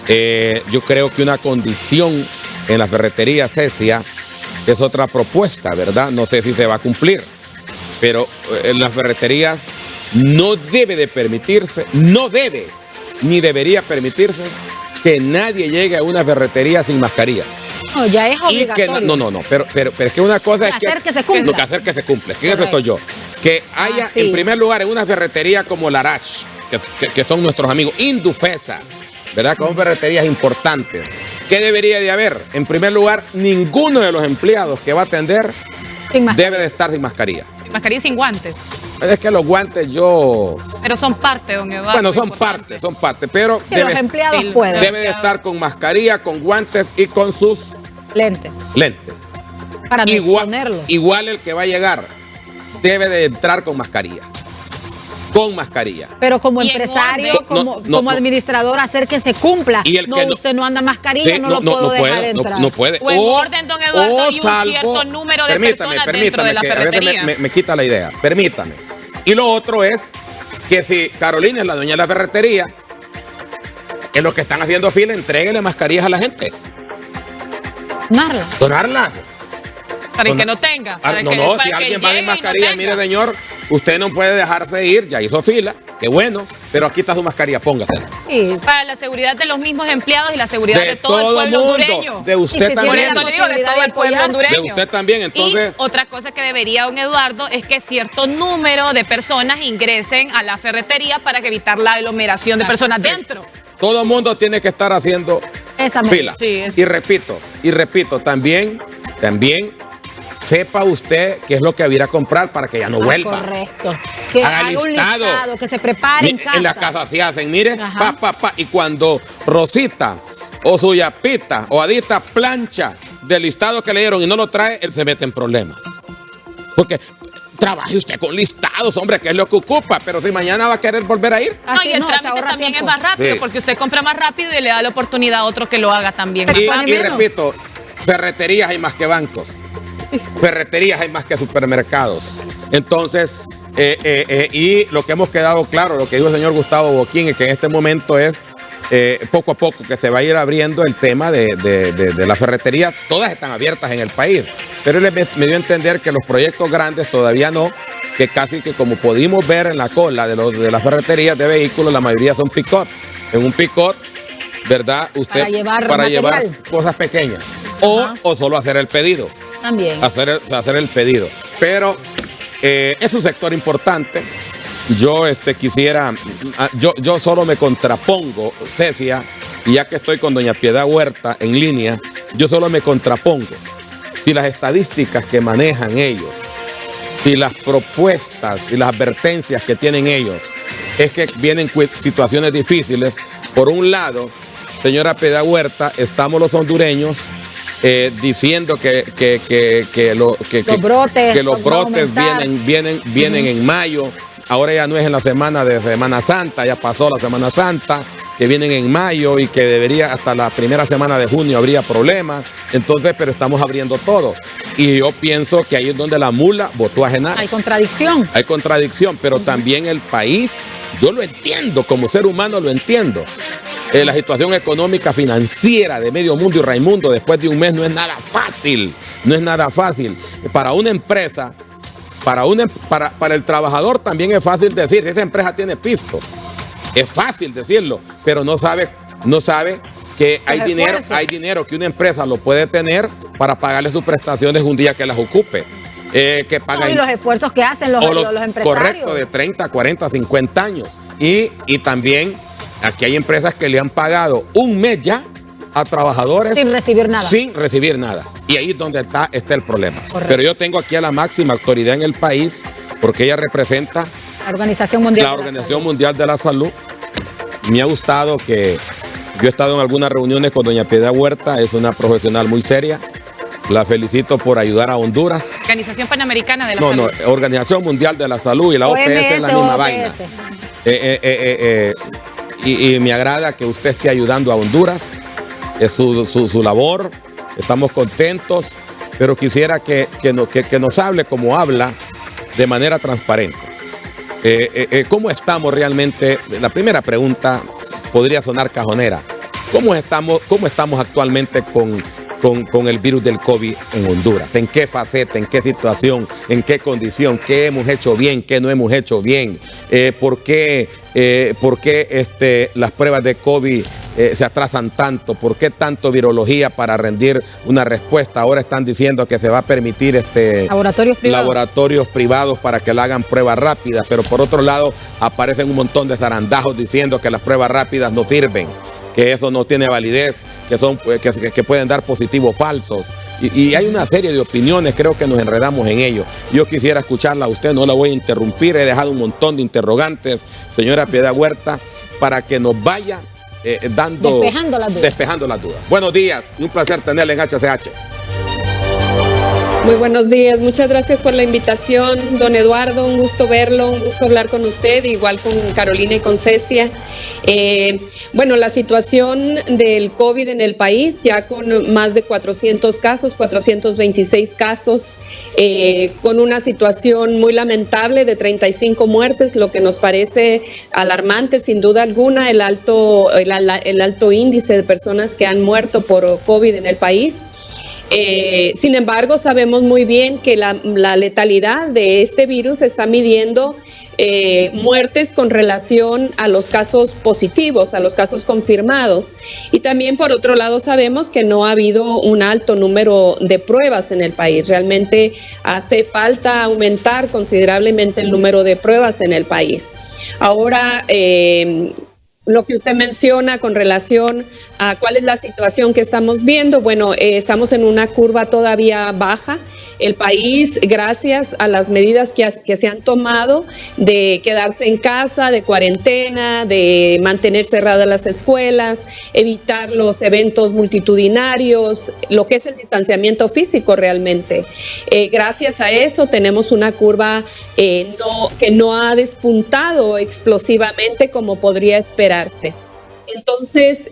Yo creo que una condición en la ferretería Cecia es otra propuesta, ¿verdad? No sé si se va a cumplir, pero en las ferreterías no debe de permitirse, no debe, ni debería permitirse que nadie llegue a una ferretería sin mascarilla. No, ya es obligatorio. Pero es que una cosa es hacer que se cumpla. Lo que hacer que se cumpla. ¿Quién estoy yo? Que haya, sí, en primer lugar, en una ferretería como Larach, que son nuestros amigos, Indufesa, ¿verdad? Que son ferreterías importantes. ¿Qué debería de haber? En primer lugar, ninguno de los empleados que va a atender debe de estar sin mascarilla. Mascarilla y sin guantes. Es que los guantes Pero son parte, don Eduardo. Bueno, son parte, pero sí, los empleados pueden. Debe de estar con mascarilla, con guantes y con sus lentes. Para no exponerlos. Igual el que va a llegar debe de entrar con mascarilla. Con mascarilla. Pero como empresario, como administrador, hacer que se cumpla. Y usted no anda mascarilla, no lo puedo dejar entrar. No puede. O en orden, don Eduardo, y un cierto número de personas dentro de la ferretería. A veces me quita la idea. Permítame. Y lo otro es que si Carolina es la dueña de la ferretería, en lo que están haciendo fila, entréguele mascarillas a la gente. Donarlas. Para que no tenga. Si alguien va en mascarilla, mire, señor, usted no puede dejarse ir, ya hizo fila, qué bueno, pero aquí está su mascarilla, póngasela. Sí, para la seguridad de los mismos empleados y la seguridad de todo el pueblo hondureño. De usted también. Por eso le digo, de todo el pueblo hondureño. De usted también, entonces. Y otra cosa que debería, don Eduardo, es que cierto número de personas ingresen a la ferretería para evitar la aglomeración de personas dentro. Todo el mundo tiene que estar haciendo fila. Sí, y repito, también sepa usted qué es lo que va a ir a comprar para que ya no vuelva. Correcto. Que haga un listado, que se prepare en casa. En la casa sí hacen, mire, y cuando Rosita o Suyapita o Adita plancha del listado que le dieron y no lo trae, él se mete en problemas. Porque trabaje usted con listados, hombre, que es lo que ocupa, pero si mañana va a querer volver a ir. No, y el trámite también es más rápido, porque usted compra más rápido y le da la oportunidad a otro que lo haga también. Y repito, ferreterías hay más que bancos. Ferreterías hay más que supermercados. Entonces, y lo que hemos quedado claro, lo que dijo el señor Gustavo Boquín, es que en este momento es poco a poco que se va a ir abriendo el tema de la ferretería. Todas están abiertas en el país, pero él me dio a entender que los proyectos grandes todavía no, que casi que como pudimos ver en la cola de las ferreterías de vehículos, la mayoría son pick-up. En un pick-up, ¿verdad? Usted para llevar cosas pequeñas o solo hacer el pedido. También. Hacer el pedido. Pero es un sector importante. Yo yo solo me contrapongo, Cecia, y ya que estoy con doña Piedad Huerta en línea, yo solo me contrapongo. Si las estadísticas que manejan ellos, si las propuestas y las advertencias que tienen ellos, es que vienen situaciones difíciles. Por un lado, señora Piedad Huerta, estamos los hondureños diciendo que los brotes vienen en mayo. Ahora ya no es en la semana de Semana Santa, ya pasó la Semana Santa, que vienen en mayo y que debería hasta la primera semana de junio habría problemas. Entonces, pero estamos abriendo todo. Y yo pienso que ahí es donde la mula botó a Genaro. Hay contradicción. Hay contradicción, pero también el país, yo lo entiendo, como ser humano lo entiendo. La situación económica financiera de medio mundo y Raimundo después de un mes no es nada fácil. No es nada fácil. Para una empresa, para el trabajador también es fácil decir, si esa empresa tiene pisto. Es fácil decirlo, pero no sabe que hay dinero que una empresa lo puede tener para pagarle sus prestaciones un día que las ocupe. Que pagan, y los esfuerzos que hacen los empresarios. Correcto, de 30, 40, 50 años. Y también aquí hay empresas que le han pagado un mes ya a trabajadores sin recibir nada. Sin recibir nada. Y ahí es donde está el problema. Correcto. Pero yo tengo aquí a la máxima autoridad en el país, porque ella representa la Organización Mundial de la Salud. Me ha gustado que yo he estado en algunas reuniones con doña Piedad Huerta, es una profesional muy seria. La felicito por ayudar a Honduras. Organización Panamericana de la Salud. No, Organización Mundial de la Salud y la OPS es la misma vaina. Y me agrada que usted esté ayudando a Honduras. Es su labor. Estamos contentos, pero quisiera que nos hable como habla, de manera transparente. ¿Cómo estamos realmente? La primera pregunta podría sonar cajonera, ¿Cómo estamos actualmente con el virus del COVID en Honduras? ¿En qué faceta, en qué situación, en qué condición? ¿Qué hemos hecho bien, qué no hemos hecho bien? ¿Por qué las pruebas de COVID se atrasan tanto? ¿Por qué tanto virología para rendir una respuesta? Ahora están diciendo que se va a permitir laboratorios privados para que le hagan pruebas rápidas, pero por otro lado aparecen un montón de zarandajos diciendo que las pruebas rápidas no sirven, que eso no tiene validez, que pueden dar positivos falsos. Y hay una serie de opiniones, creo que nos enredamos en ello. Yo quisiera escucharla a usted, no la voy a interrumpir, he dejado un montón de interrogantes, señora Piedad Huerta, para que nos vaya despejando las dudas. Buenos días y un placer tenerla en HCH. Muy buenos días, muchas gracias por la invitación, don Eduardo, un gusto verlo, un gusto hablar con usted, igual con Carolina y con Cecia. Bueno, la situación del COVID en el país, ya con más de 400 casos, 426 casos, con una situación muy lamentable de 35 muertes, lo que nos parece alarmante sin duda alguna, el alto índice de personas que han muerto por COVID en el país. Sin embargo, sabemos muy bien que la letalidad de este virus se está midiendo muertes con relación a los casos positivos, a los casos confirmados. Y también, por otro lado, sabemos que no ha habido un alto número de pruebas en el país. Realmente hace falta aumentar considerablemente el número de pruebas en el país. Ahora, lo que usted menciona con relación a cuál es la situación que estamos viendo, bueno, estamos en una curva todavía baja. El país, gracias a las medidas que se han tomado de quedarse en casa, de cuarentena, de mantener cerradas las escuelas, evitar los eventos multitudinarios, lo que es el distanciamiento físico realmente. Gracias a eso tenemos una curva que no ha despuntado explosivamente como podría esperarse. Entonces,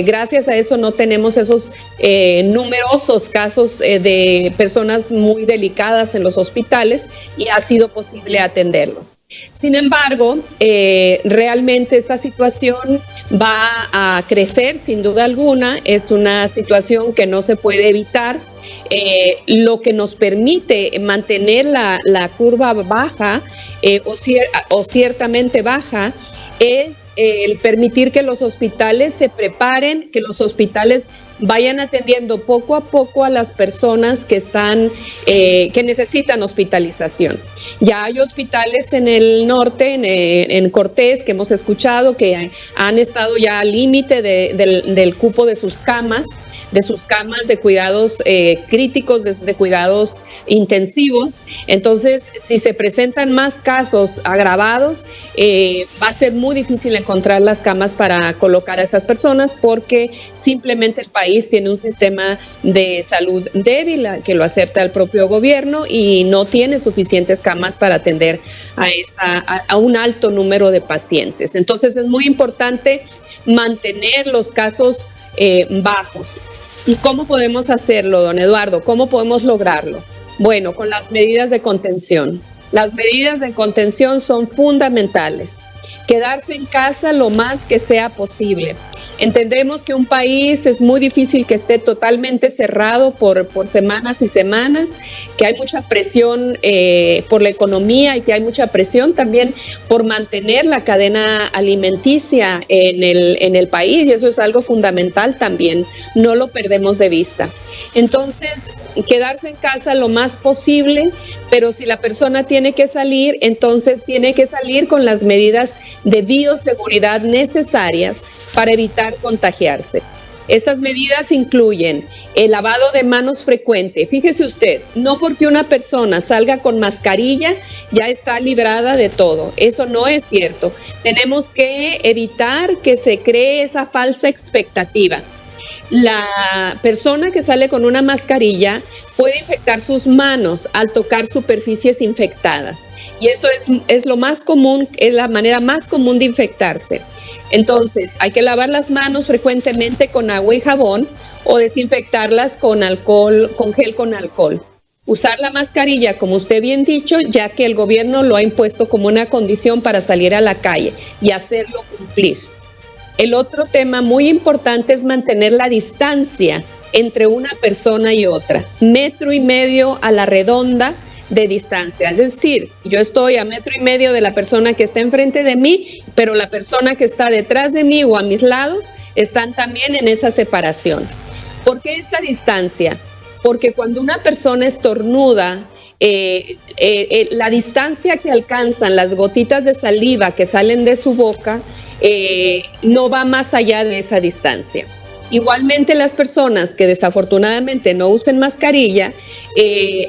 gracias a eso no tenemos esos numerosos casos de personas muy delicadas en los hospitales y ha sido posible atenderlos. Sin embargo, realmente esta situación va a crecer sin duda alguna, es una situación que no se puede evitar. Lo que nos permite mantener la curva baja o ciertamente baja es el permitir que los hospitales se preparen, que los hospitales vayan atendiendo poco a poco a las personas que necesitan hospitalización. Ya hay hospitales en el norte, en Cortés, que hemos escuchado que han estado ya al límite del cupo de sus camas de cuidados críticos, de cuidados intensivos. Entonces, si se presentan más casos agravados, va a ser muy difícil encontrar las camas para colocar a esas personas porque simplemente el país tiene un sistema de salud débil que lo acepta el propio gobierno y no tiene suficientes camas para atender a un alto número de pacientes. Entonces, es muy importante mantener los casos bajos. ¿Y cómo podemos hacerlo, don Eduardo? ¿Cómo podemos lograrlo? Bueno, con las medidas de contención. Las medidas de contención son fundamentales. Quedarse en casa lo más que sea posible. Entendemos que un país es muy difícil que esté totalmente cerrado por semanas y semanas, que hay mucha presión por la economía y que hay mucha presión también por mantener la cadena alimenticia en el país, y eso es algo fundamental también, no lo perdemos de vista. Entonces, quedarse en casa lo más posible, pero si la persona tiene que salir, entonces tiene que salir con las medidas de bioseguridad necesarias para evitar contagiarse. Estas medidas incluyen el lavado de manos frecuente. Fíjese usted, no porque una persona salga con mascarilla ya está librada de todo. Eso no es cierto. Tenemos que evitar que se cree esa falsa expectativa. La persona que sale con una mascarilla puede infectar sus manos al tocar superficies infectadas. Y eso es lo más común, es la manera más común de infectarse. Entonces, hay que lavar las manos frecuentemente con agua y jabón o desinfectarlas con alcohol, con gel con alcohol. Usar la mascarilla, como usted bien dicho, ya que el gobierno lo ha impuesto como una condición para salir a la calle y hacerlo cumplir. El otro tema muy importante es mantener la distancia entre una persona y otra, 1,5 metros a la redonda de distancia. Es decir, yo estoy a 1,5 metros de la persona que está enfrente de mí, pero la persona que está detrás de mí o a mis lados están también en esa separación. ¿Por qué esta distancia? Porque cuando una persona estornuda, la distancia que alcanzan las gotitas de saliva que salen de su boca no va más allá de esa distancia. Igualmente las personas que desafortunadamente no usen mascarilla,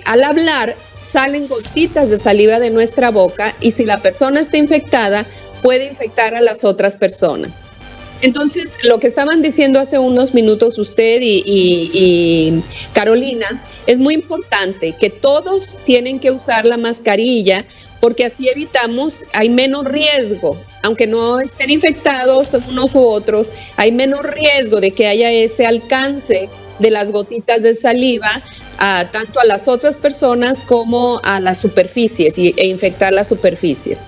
al hablar salen gotitas de saliva de nuestra boca y si la persona está infectada puede infectar a las otras personas. Entonces, lo que estaban diciendo hace unos minutos usted y Carolina, es muy importante que todos tienen que usar la mascarilla porque así evitamos, hay menos riesgo, aunque no estén infectados unos u otros, hay menos riesgo de que haya ese alcance de las gotitas de saliva tanto a las otras personas como a las superficies e infectar las superficies.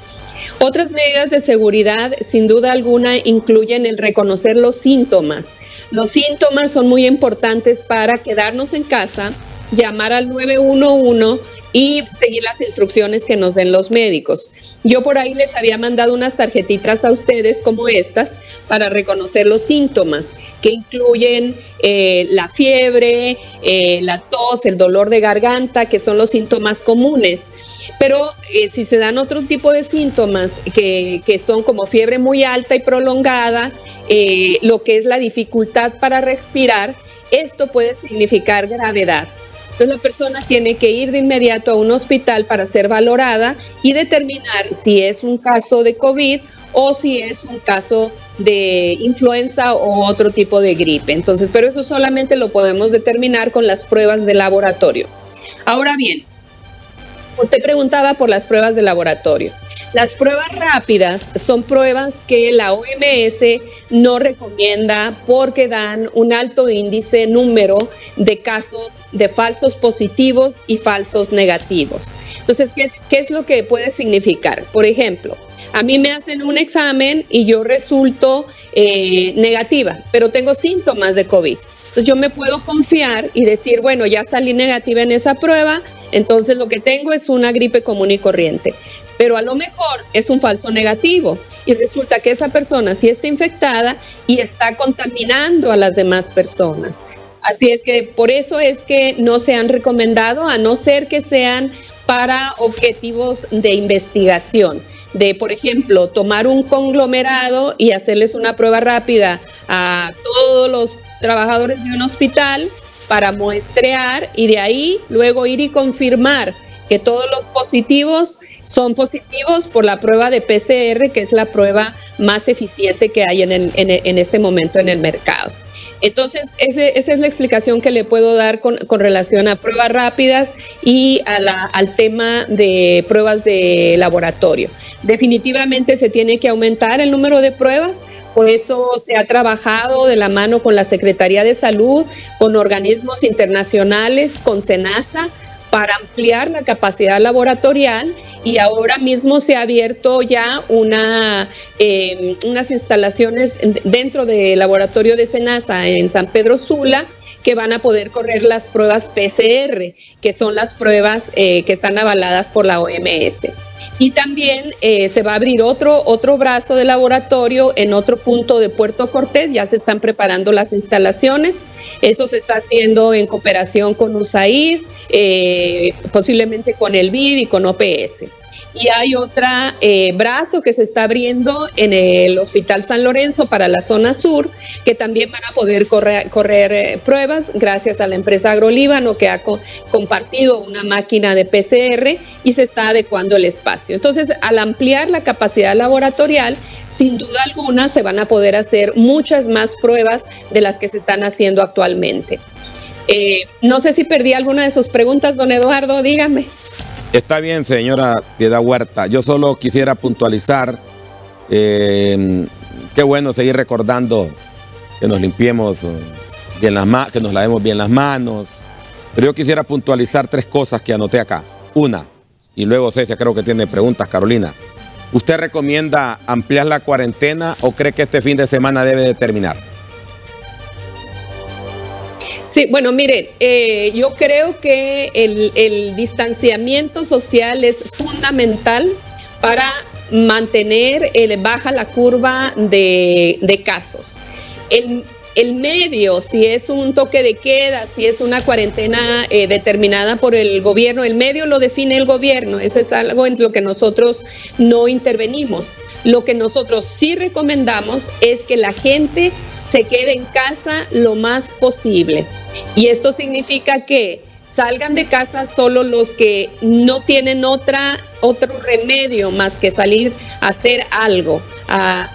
Otras medidas de seguridad, sin duda alguna, incluyen el reconocer los síntomas. Los síntomas son muy importantes para quedarnos en casa, llamar al 911 y seguir las instrucciones que nos den los médicos. Yo por ahí les había mandado unas tarjetitas a ustedes como estas para reconocer los síntomas, que incluyen la fiebre, la tos, el dolor de garganta, que son los síntomas comunes. Pero si se dan otro tipo de síntomas que son como fiebre muy alta y prolongada, lo que es la dificultad para respirar, esto puede significar gravedad. Entonces la persona tiene que ir de inmediato a un hospital para ser valorada y determinar si es un caso de COVID o si es un caso de influenza o otro tipo de gripe. Entonces, pero eso solamente lo podemos determinar con las pruebas de laboratorio. Ahora bien, usted preguntaba por las pruebas de laboratorio. Las pruebas rápidas son pruebas que la OMS no recomienda porque dan un alto índice número de casos de falsos positivos y falsos negativos. Entonces, ¿qué es lo que puede significar? Por ejemplo, a mí me hacen un examen y yo resulto negativa, pero tengo síntomas de COVID. Entonces yo me puedo confiar y decir, bueno, ya salí negativa en esa prueba, entonces lo que tengo es una gripe común y corriente. Pero a lo mejor es un falso negativo y resulta que esa persona sí está infectada y está contaminando a las demás personas. Así es que por eso es que no se han recomendado, a no ser que sean para objetivos de investigación, de, por ejemplo, tomar un conglomerado y hacerles una prueba rápida a todos los trabajadores de un hospital para muestrear y de ahí luego ir y confirmar que todos los positivos son positivos por la prueba de PCR, que es la prueba más eficiente que hay en este momento en el mercado. Entonces, esa es la explicación que le puedo dar con relación a pruebas rápidas y al tema de pruebas de laboratorio. Definitivamente se tiene que aumentar el número de pruebas, por eso se ha trabajado de la mano con la Secretaría de Salud, con organismos internacionales, con SENASA, para ampliar la capacidad laboratorial y ahora mismo se ha abierto ya unas instalaciones dentro del laboratorio de SENASA en San Pedro Sula que van a poder correr las pruebas PCR, que son las pruebas que están avaladas por la OMS. Y también se va a abrir otro brazo de laboratorio en otro punto de Puerto Cortés, ya se están preparando las instalaciones, eso se está haciendo en cooperación con USAID, posiblemente con el BID y con OPS. Y hay otro brazo que se está abriendo en el Hospital San Lorenzo para la zona sur, que también van a poder correr pruebas gracias a la empresa AgroLíbano que ha compartido una máquina de PCR y se está adecuando el espacio. Entonces, al ampliar la capacidad laboratorial, sin duda alguna se van a poder hacer muchas más pruebas de las que se están haciendo actualmente. No sé si perdí alguna de sus preguntas, don Eduardo, dígame. Está bien, señora Piedad Huerta. Yo solo quisiera puntualizar, qué bueno seguir recordando que nos limpiemos bien las manos, que nos lavemos bien las manos. Pero yo quisiera puntualizar 3 cosas que anoté acá. Una, y luego Cecia creo que tiene preguntas, Carolina. ¿Usted recomienda ampliar la cuarentena o cree que este fin de semana debe de terminar? Sí, bueno, mire, yo creo que el distanciamiento social es fundamental para mantener baja la curva de casos. El medio, si es un toque de queda, si es una cuarentena determinada por el gobierno, el medio lo define el gobierno. Eso es algo en lo que nosotros no intervenimos. Lo que nosotros sí recomendamos es que la gente se quede en casa lo más posible. Y esto significa que salgan de casa solo los que no tienen otro remedio más que salir a hacer algo,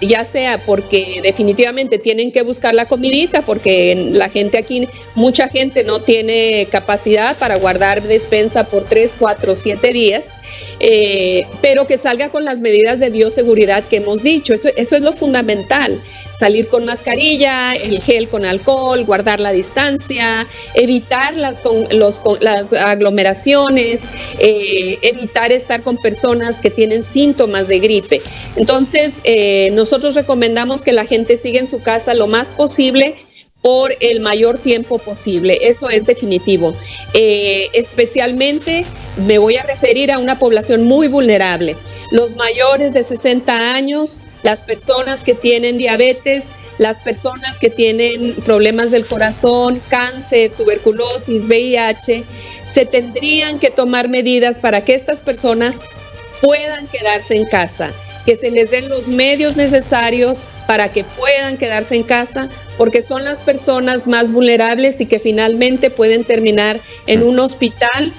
ya sea porque definitivamente tienen que buscar la comidita, porque la gente aquí, mucha gente no tiene capacidad para guardar despensa por 3, 4, 7 días, pero que salga con las medidas de bioseguridad que hemos dicho. Eso es lo fundamental. Salir con mascarilla, el gel con alcohol, guardar la distancia, evitar las aglomeraciones, evitar estar con personas que tienen síntomas de gripe. Entonces, nosotros recomendamos que la gente siga en su casa lo más posible por el mayor tiempo posible. Eso es definitivo. Especialmente me voy a referir a una población muy vulnerable. Los mayores de 60 años, las personas que tienen diabetes, las personas que tienen problemas del corazón, cáncer, tuberculosis, VIH, se tendrían que tomar medidas para que estas personas puedan quedarse en casa, que se les den los medios necesarios para que puedan quedarse en casa, porque son las personas más vulnerables y que finalmente pueden terminar en un hospital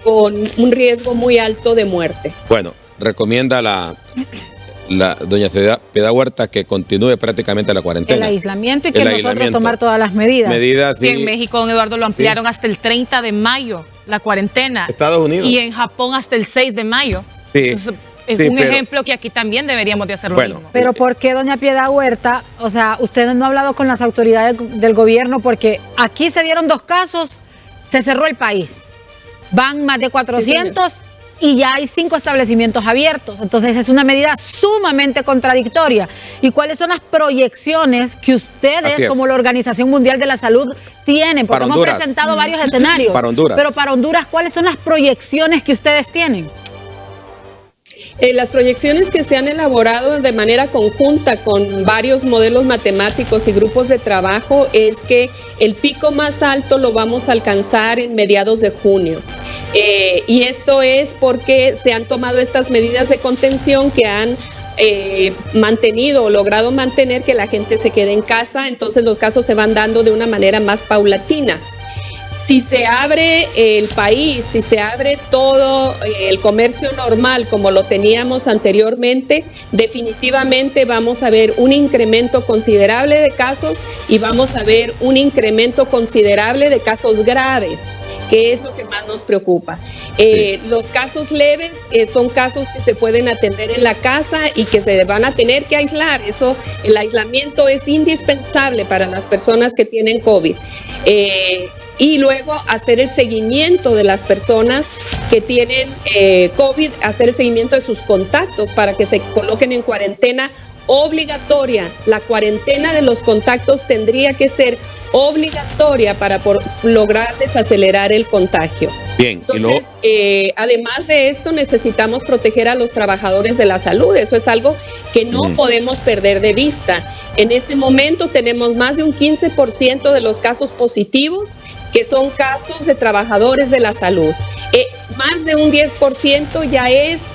con un riesgo muy alto de muerte. Bueno, recomienda doña Piedad Huerta que continúe prácticamente la cuarentena. El aislamiento y que nosotros tomar todas las medidas. Sí, en México, don Eduardo, lo ampliaron hasta el 30 de mayo, la cuarentena. Estados Unidos. Y en Japón hasta el 6 de mayo. Sí. Entonces, es un ejemplo que aquí también deberíamos de hacer lo mismo. Pero ¿por qué, doña Piedad Huerta? O sea, usted no ha hablado con las autoridades del gobierno, porque aquí se dieron 2 casos, se cerró el país. Van más de 400 y ya hay 5 establecimientos abiertos. Entonces es una medida sumamente contradictoria. ¿Y cuáles son las proyecciones que ustedes, como la Organización Mundial de la Salud, tienen? Porque hemos presentado varios escenarios. Para Honduras. Pero para Honduras, ¿cuáles son las proyecciones que ustedes tienen? Las proyecciones que se han elaborado de manera conjunta con varios modelos matemáticos y grupos de trabajo es que el pico más alto lo vamos a alcanzar en mediados de junio. Y esto es porque se han tomado estas medidas de contención que han logrado mantener que la gente se quede en casa. Entonces los casos se van dando de una manera más paulatina. Si se abre el país, si se abre todo el comercio normal como lo teníamos anteriormente, definitivamente vamos a ver un incremento considerable de casos y vamos a ver un incremento considerable de casos graves, que es lo que más nos preocupa. Los casos leves son casos que se pueden atender en la casa y que se van a tener que aislar. El aislamiento es indispensable para las personas que tienen COVID. Y luego hacer el seguimiento de las personas que tienen COVID, hacer el seguimiento de sus contactos para que se coloquen en cuarentena obligatoria. La cuarentena de los contactos tendría que ser obligatoria para lograr desacelerar el contagio. Bien. Entonces, además de esto, necesitamos proteger a los trabajadores de la salud. Eso es algo que no podemos perder de vista. En este momento tenemos más de un 15% de los casos positivos que son casos de trabajadores de la salud. Más de un 10% ya es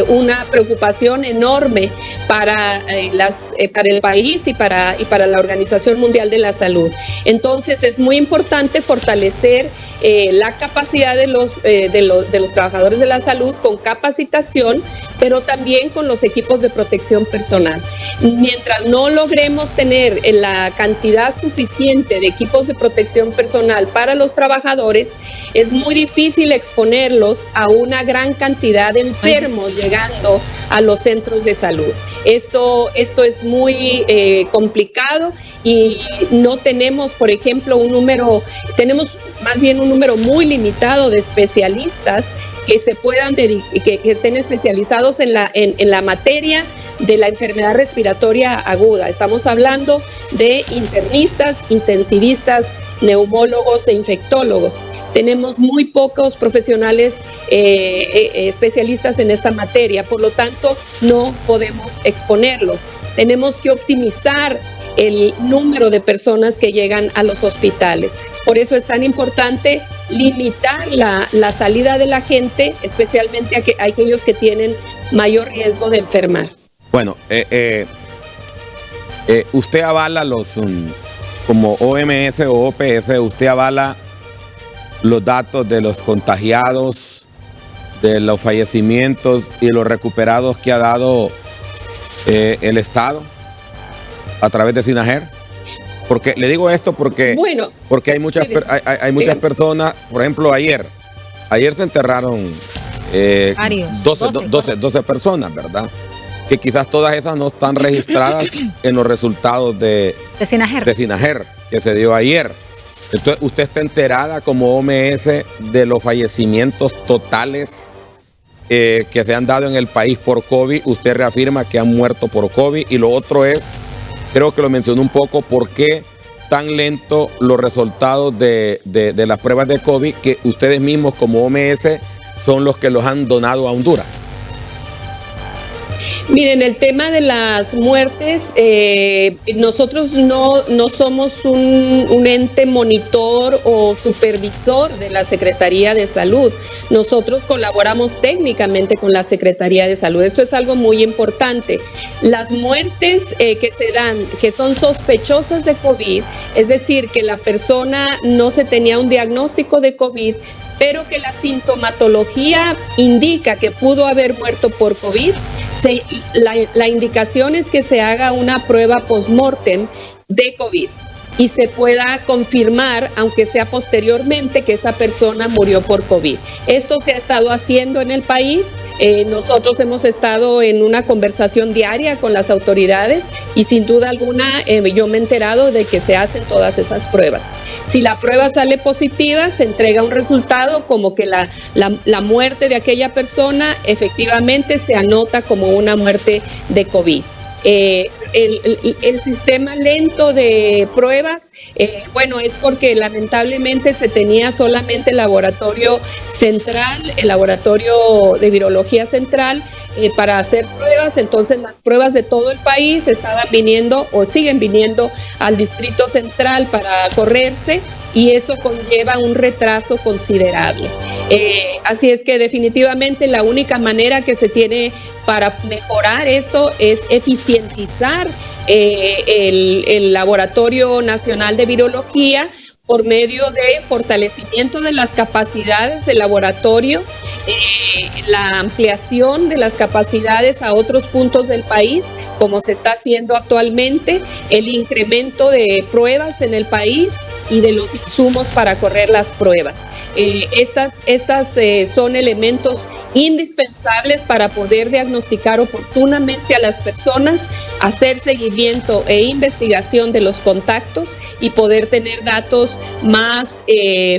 una preocupación enorme para el país y para la Organización Mundial de la Salud. Entonces es muy importante fortalecer la capacidad de los trabajadores de la salud con capacitación, pero también con los equipos de protección personal. Mientras no logremos tener la cantidad suficiente de equipos de protección personal para los trabajadores, es muy difícil exponerlos a una gran cantidad de enfermos llegando a los centros de salud. Esto es muy complicado y no tenemos, por ejemplo, tenemos más bien un número muy limitado de especialistas que se puedan que estén especializados en la materia de la enfermedad respiratoria aguda. Estamos hablando de internistas, intensivistas, neumólogos e infectólogos. Tenemos muy pocos profesionales especialistas en esta materia, por lo tanto no podemos exponerlos. Tenemos que optimizar el número de personas que llegan a los hospitales. Por eso es tan importante limitar la salida de la gente, especialmente a aquellos que tienen mayor riesgo de enfermar. Bueno, usted avala como OMS o OPS, usted avala los datos de los contagiados, de los fallecimientos y los recuperados que ha dado el Estado a través de SINAGER. Porque le digo esto porque hay muchas, hay muchas personas, por ejemplo, ayer se enterraron 12 personas, ¿verdad? Que quizás todas esas no están registradas en los resultados de SINAGER que se dio ayer. Entonces, ¿usted está enterada como OMS de los fallecimientos totales que se han dado en el país por COVID? Usted reafirma que han muerto por COVID. Y lo otro es, creo que lo mencionó un poco, ¿por qué tan lento los resultados de las pruebas de COVID que ustedes mismos como OMS son los que los han donado a Honduras? Miren, el tema de las muertes, nosotros no somos un ente monitor o supervisor de la Secretaría de Salud. Nosotros colaboramos técnicamente con la Secretaría de Salud. Esto es algo muy importante. Las muertes que se dan, que son sospechosas de COVID, es decir, que la persona no se tenía un diagnóstico de COVID, pero que la sintomatología indica que pudo haber muerto por COVID, la indicación es que se haga una prueba post-mortem de COVID y se pueda confirmar, aunque sea posteriormente, que esa persona murió por COVID. Esto se ha estado haciendo en el país. Nosotros hemos estado en una conversación diaria con las autoridades y sin duda alguna yo me he enterado de que se hacen todas esas pruebas. Si la prueba sale positiva, se entrega un resultado como que la muerte de aquella persona efectivamente se anota como una muerte de COVID. El sistema lento de pruebas, es porque lamentablemente se tenía solamente el laboratorio central, el laboratorio de virología central para hacer pruebas. Entonces las pruebas de todo el país estaban viniendo o siguen viniendo al Distrito Central para correrse y eso conlleva un retraso considerable. Así es que definitivamente la única manera que se tiene para mejorar esto es eficientizar el Laboratorio Nacional de Virología por medio de fortalecimiento de las capacidades del laboratorio, la ampliación de las capacidades a otros puntos del país, como se está haciendo actualmente, el incremento de pruebas en el país y de los insumos para correr las pruebas. Estas son elementos indispensables para poder diagnosticar oportunamente a las personas, hacer seguimiento e investigación de los contactos y poder tener datos más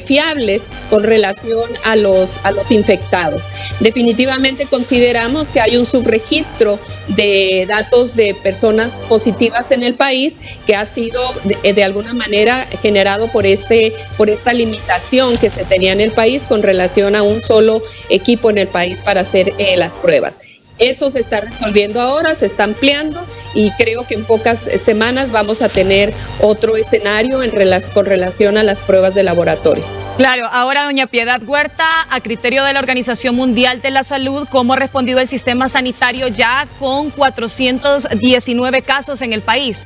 fiables con relación a los infectados. Definitivamente consideramos que hay un subregistro de datos de personas positivas en el país que ha sido de alguna manera generado por esta limitación que se tenía en el país con relación a un solo equipo en el país para hacer las pruebas. Eso se está resolviendo ahora, se está ampliando y creo que en pocas semanas vamos a tener otro escenario con relación a las pruebas de laboratorio. Claro, ahora doña Piedad Huerta, a criterio de la Organización Mundial de la Salud, ¿cómo ha respondido el sistema sanitario ya con 419 casos en el país?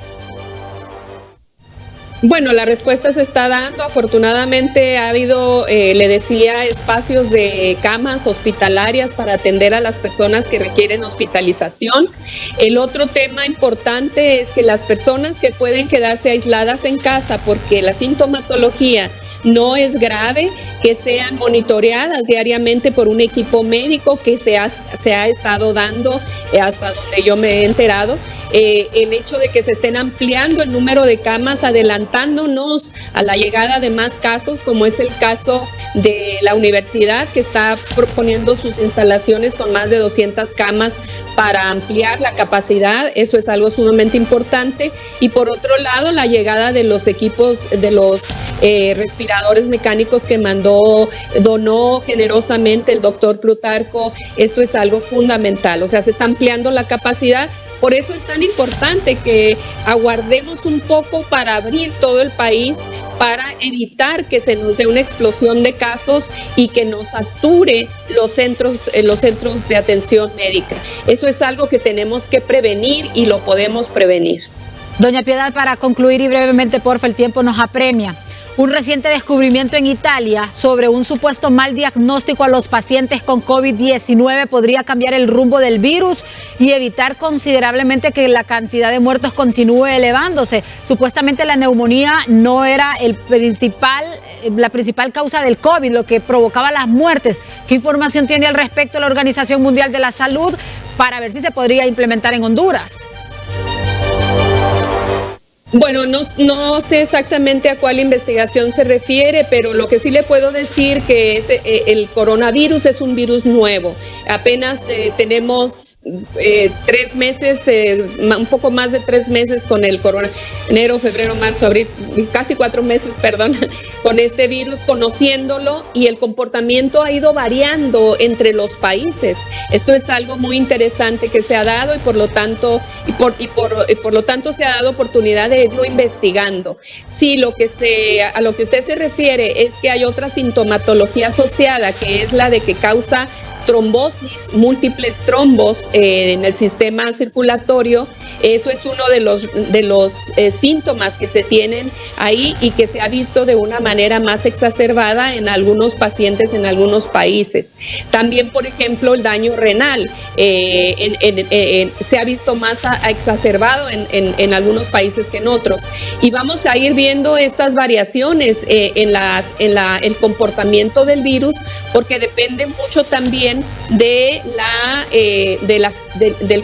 Bueno, la respuesta se está dando. Afortunadamente ha habido, le decía, espacios de camas hospitalarias para atender a las personas que requieren hospitalización. El otro tema importante es que las personas que pueden quedarse aisladas en casa porque la sintomatología no es grave, que sean monitoreadas diariamente por un equipo médico que se ha estado dando hasta donde yo me he enterado. el hecho de que se estén ampliando el número de camas, adelantándonos a la llegada de más casos, como es el caso de la universidad, que está proponiendo sus instalaciones con más de 200 camas para ampliar la capacidad. Eso es algo sumamente importante. Y por otro lado, la llegada de los equipos, de los respiradores mecánicos que donó generosamente el doctor Plutarco. Esto es algo fundamental, o sea, se está ampliando la capacidad. Por eso es tan importante que aguardemos un poco para abrir todo el país, para evitar que se nos dé una explosión de casos y que nos sature los centros de atención médica. Eso es algo que tenemos que prevenir y lo podemos prevenir. Doña Piedad, para concluir y brevemente, porfa, el tiempo nos apremia. Un reciente descubrimiento en Italia sobre un supuesto mal diagnóstico a los pacientes con COVID-19 podría cambiar el rumbo del virus y evitar considerablemente que la cantidad de muertos continúe elevándose. Supuestamente la neumonía no era la principal causa del COVID, lo que provocaba las muertes. ¿Qué información tiene al respecto la Organización Mundial de la Salud para ver si se podría implementar en Honduras? Bueno, no sé exactamente a cuál investigación se refiere, pero lo que sí le puedo decir que es el coronavirus es un virus nuevo. Apenas tenemos 3 meses, un poco más de 3 meses con el coronavirus, enero, febrero, marzo, abril, casi 4 meses, perdón, con este virus, conociéndolo, y el comportamiento ha ido variando entre los países. Esto es algo muy interesante que se ha dado y por lo tanto se ha dado oportunidad de irlo investigando. Sí, a lo que usted se refiere es que hay otra sintomatología asociada, que es la de que causa trombosis, múltiples trombos en el sistema circulatorio. Eso es uno de los síntomas que se tienen ahí y que se ha visto de una manera más exacerbada en algunos pacientes en algunos países. También, por ejemplo, el daño renal se ha visto más exacerbado en algunos países que en otros. Y vamos a ir viendo estas variaciones en el comportamiento del virus, porque depende mucho también del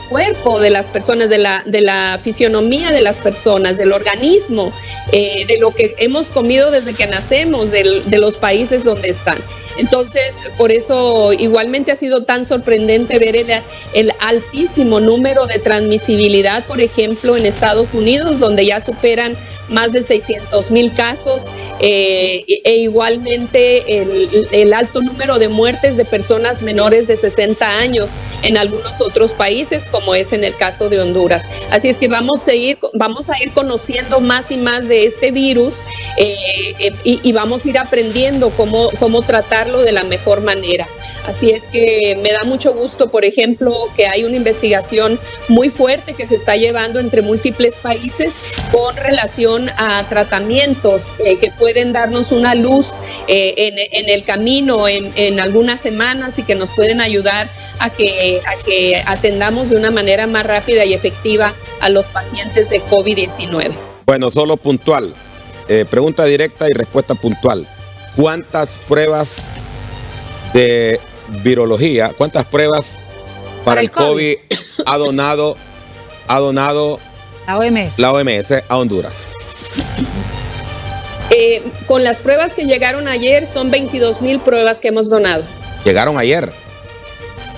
cuerpo de las personas, de la fisionomía de las personas, del organismo, de lo que hemos comido desde que nacemos, de los países donde están. Entonces, por eso igualmente ha sido tan sorprendente ver el altísimo número de transmisibilidad, por ejemplo, en Estados Unidos, donde ya superan más de 600,000 casos, e igualmente el alto número de muertes de personas menores de 60 años en algunos otros países, como es en el caso de Honduras. Así es que vamos a ir conociendo más y más de este virus, y vamos a ir aprendiendo cómo tratarlo de la mejor manera. Así es que me da mucho gusto, por ejemplo, que hay una investigación muy fuerte que se está llevando entre múltiples países con relación a tratamientos que pueden darnos una luz en el camino en algunas semanas, y que nos pueden ayudar a que atendamos de una manera más rápida y efectiva a los pacientes de COVID-19. Bueno, solo puntual. Pregunta directa y respuesta puntual. ¿Cuántas pruebas de virología, cuántas pruebas para el COVID ha donado la OMS a Honduras? Con las pruebas que llegaron ayer, son 22,000 pruebas que hemos donado. ¿Llegaron ayer?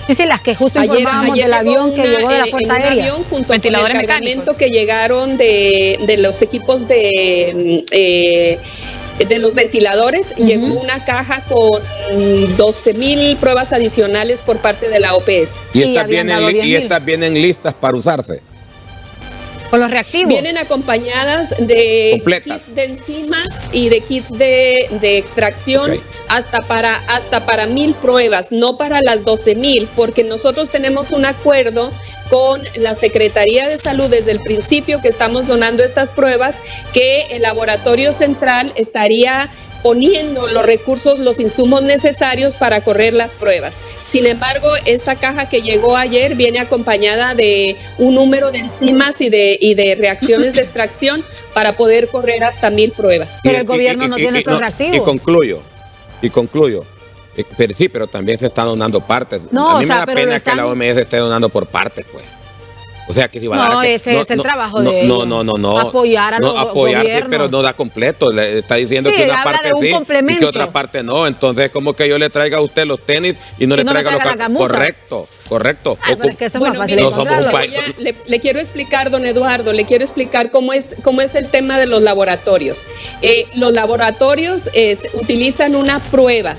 Sí, las que justo informábamos del avión que llegó de la Fuerza Aérea. Un avión junto con el cargamento que llegaron de los equipos de los ventiladores. Llegó una caja con 12,000 pruebas adicionales por parte de la OPS. ¿Y estas vienen listas para usarse? Con los reactivos. Vienen acompañadas de completas, kits de enzimas y de kits de extracción, okay, hasta para 1,000 pruebas, no para las 12,000, porque nosotros tenemos un acuerdo con la Secretaría de Salud desde el principio que estamos donando estas pruebas, que el laboratorio central estaría poniendo los recursos, los insumos necesarios para correr las pruebas. Sin embargo, esta caja que llegó ayer viene acompañada de un número de enzimas y de reacciones de extracción para poder correr hasta 1,000 pruebas. Pero el gobierno no tiene estos reactivos. Y concluyo. Pero sí, pero también se están donando partes. No, a mí me da pena que la OMS esté donando por partes, pues. O sea, que si va a No, dar... ese es el trabajo de ellos. No. Apoyar a los apoyar, sí, gobiernos. pero no da completo. Le está diciendo Sí, que una habla parte de un sí y complemento. que otra parte no. Entonces, como que yo le traiga a usted los tenis y no le traiga los la gamuza. Correcto. Ah, pero es que eso es más fácil mire, no somos un encontrarlo. país. le quiero explicar, don Eduardo, le quiero explicar cómo es el tema de los laboratorios. Los laboratorios utilizan una prueba.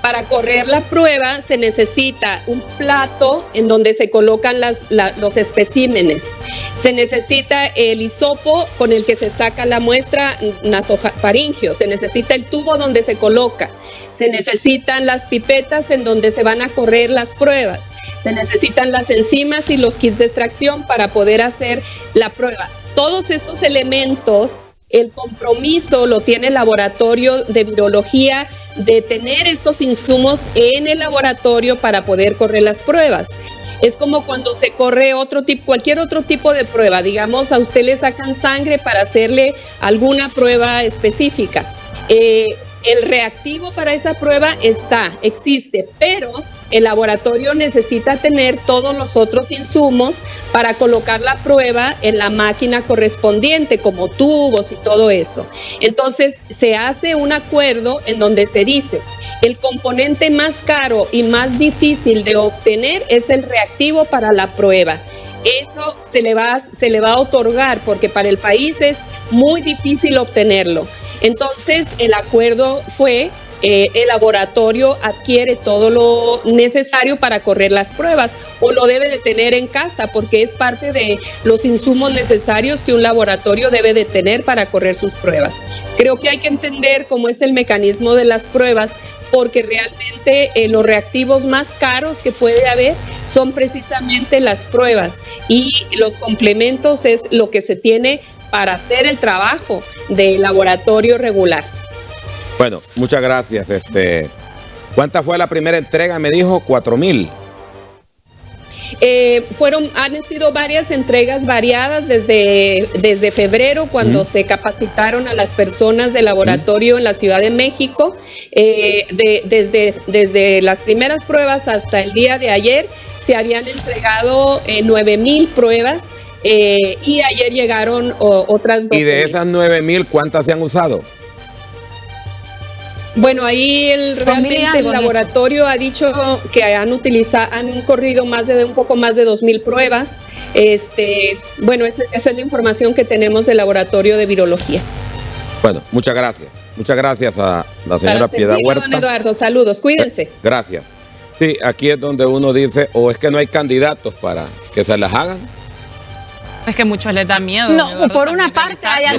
Para correr la prueba se necesita un plato en donde se colocan los especímenes. Se necesita el hisopo con el que se saca la muestra nasofaringeo. Se necesita el tubo donde se coloca. Se necesitan las pipetas en donde se van a correr las pruebas. Se necesitan las enzimas y los kits de extracción para poder hacer la prueba. Todos estos elementos, el compromiso lo tiene el laboratorio de virología de tener estos insumos en el laboratorio para poder correr las pruebas. Es como cuando se corre cualquier otro tipo de prueba. Digamos, a usted le sacan sangre para hacerle alguna prueba específica. El reactivo para esa prueba existe, pero el laboratorio necesita tener todos los otros insumos para colocar la prueba en la máquina correspondiente, como tubos y todo eso. Entonces, se hace un acuerdo en donde se dice, el componente más caro y más difícil de obtener es el reactivo para la prueba. Eso se le va a otorgar porque para el país es muy difícil obtenerlo. Entonces, el acuerdo fue, el laboratorio adquiere todo lo necesario para correr las pruebas o lo debe de tener en casa porque es parte de los insumos necesarios que un laboratorio debe de tener para correr sus pruebas. Creo que hay que entender cómo es el mecanismo de las pruebas porque realmente los reactivos más caros que puede haber son precisamente las pruebas y los complementos es lo que se tiene para hacer el trabajo del laboratorio regular. Bueno, muchas gracias. ¿Cuánta fue la primera entrega? Me dijo 4,000. Han sido varias entregas variadas desde febrero cuando se capacitaron a las personas del laboratorio en la Ciudad de México. Desde las primeras pruebas hasta el día de ayer se habían entregado 9,000 pruebas. Y ayer llegaron otras 12,000. Y de esas 9,000, ¿cuántas se han usado? Bueno, ahí realmente el laboratorio ha dicho que han corrido un poco más de 2,000 pruebas. Bueno, esa es la información que tenemos del laboratorio de virología. Bueno, muchas gracias. Muchas gracias a la señora Piedad Huerta. Don Eduardo, saludos, cuídense. Gracias. Sí, aquí es donde uno dice, o es que no hay candidatos para que se las hagan. Es que muchos les da miedo. No, por una parte hay algunos